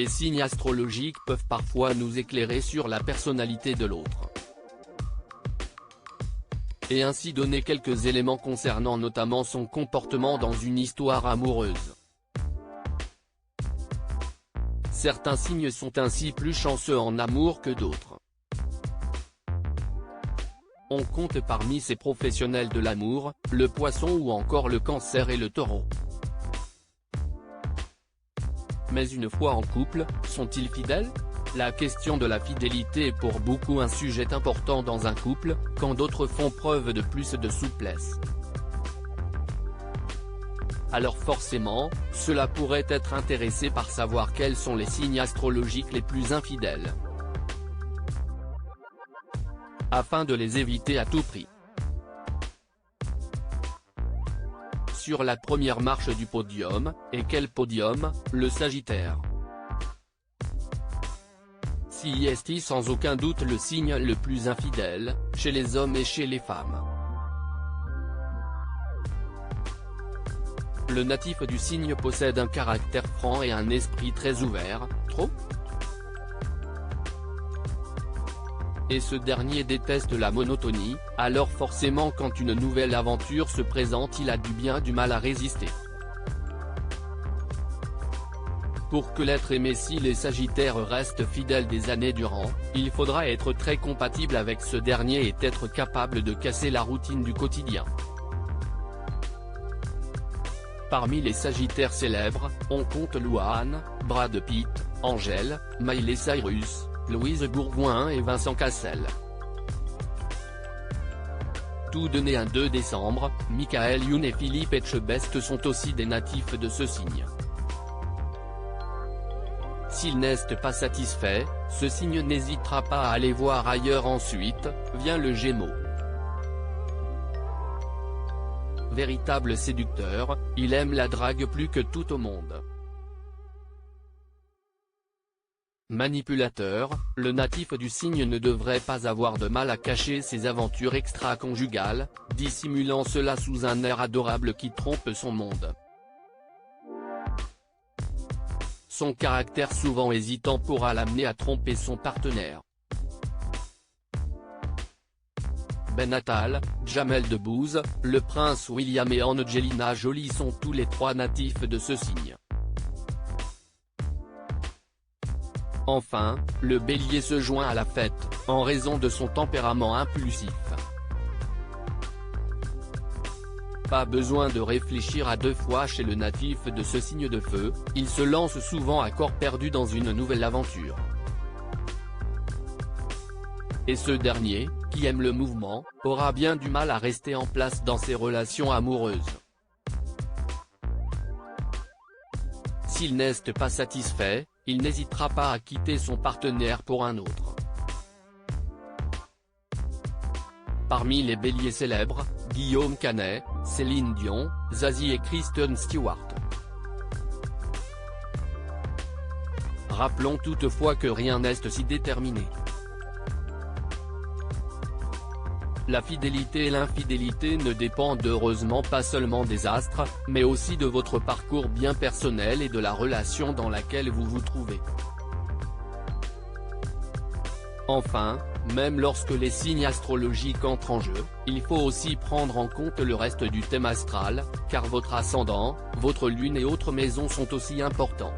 les signes astrologiques peuvent parfois nous éclairer sur la personnalité de l'autre. Et ainsi donner quelques éléments concernant notamment son comportement dans une histoire amoureuse. Certains signes sont ainsi plus chanceux en amour que d'autres. On compte parmi ces professionnels de l'amour, le Poisson ou encore le Cancer et le Taureau. Mais une fois en couple, sont-ils fidèles ? La question de la fidélité est pour beaucoup un sujet important dans un couple, quand d'autres font preuve de plus de souplesse. Alors forcément, cela pourrait être intéressé par savoir quels sont les signes astrologiques les plus infidèles, afin de les éviter à tout prix. Sur la première marche du podium, et quel podium, le Sagittaire. Si est sans aucun doute le signe le plus infidèle, chez les hommes et chez les femmes. Le natif du signe possède un caractère franc et un esprit très ouvert, trop ? Et ce dernier déteste la monotonie, alors forcément quand une nouvelle aventure se présente il a bien du mal à résister. Pour que l'être aimé si les Sagittaires restent fidèles des années durant, il faudra être très compatible avec ce dernier et être capable de casser la routine du quotidien. Parmi les Sagittaires célèbres, on compte Louane, Brad Pitt, Angèle, Miley Cyrus, Louise Bourgoin et Vincent Cassel. Tous deux nés un 2 décembre, Michael Youn et Philippe Etchebest sont aussi des natifs de ce signe. S'il n'est pas satisfait, ce signe n'hésitera pas à aller voir ailleurs. Ensuite, vient le Gémeaux. Véritable séducteur, il aime la drague plus que tout au monde. Manipulateur, le natif du signe ne devrait pas avoir de mal à cacher ses aventures extra-conjugales, dissimulant cela sous un air adorable qui trompe son monde. Son caractère souvent hésitant pourra l'amener à tromper son partenaire. Ben Attal, Jamel Debbouze, le prince William et Angelina Jolie sont tous les trois natifs de ce signe. Enfin, le Bélier se joint à la fête, en raison de son tempérament impulsif. Pas besoin de réfléchir à deux fois chez le natif de ce signe de feu, il se lance souvent à corps perdu dans une nouvelle aventure. Et ce dernier, qui aime le mouvement, aura bien du mal à rester en place dans ses relations amoureuses. S'il n'est pas satisfait, il n'hésitera pas à quitter son partenaire pour un autre. Parmi les béliers célèbres, Guillaume Canet, Céline Dion, Zazie et Kristen Stewart. Rappelons toutefois que rien n'est si déterminé. La fidélité et l'infidélité ne dépendent heureusement pas seulement des astres, mais aussi de votre parcours bien personnel et de la relation dans laquelle vous vous trouvez. Enfin, même lorsque les signes astrologiques entrent en jeu, il faut aussi prendre en compte le reste du thème astral, car votre ascendant, votre lune et autres maisons sont aussi importants.